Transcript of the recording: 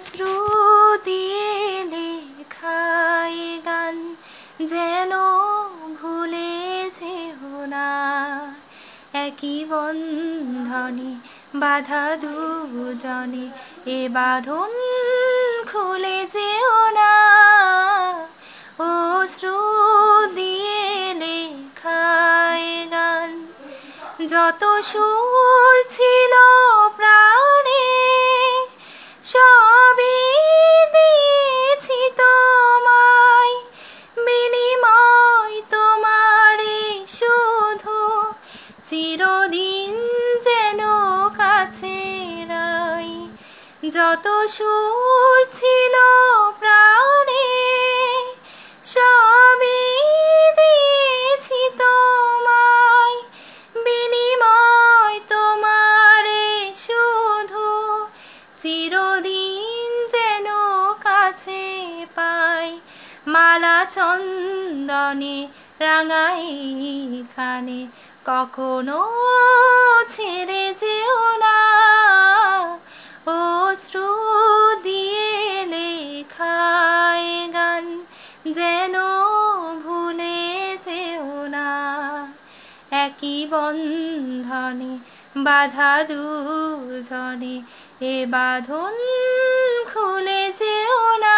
অশ্রু দিয়ে লেখাই গান যেন ভুলে যেও না। একই বন্ধনে বাঁধা দুজনে এ বাঁধন খুলে যেও না। অশ্রু দিয়ে লেখাই গান যত সুর ছিল প্রাণে সবই দিয়েছি তোমায় বিনিময় তোমারে শুধু চিরদিন যেন কাছে রাই। যত সুর ছিল প্রাণে সবই দিয়েছি তোমায় বিনিময় তোমারে শুধু চিরদিন যেন কাছে পাই। মালা চন্দনে রাঙাই খানে কখনো ছেড়ে যেও না। অশ্রু দিয়ে লেখাই গান যেন ভুলে যেও না। একই বন্ধনে বাঁধা দুজনে এ বাঁধন খুলে যেও না।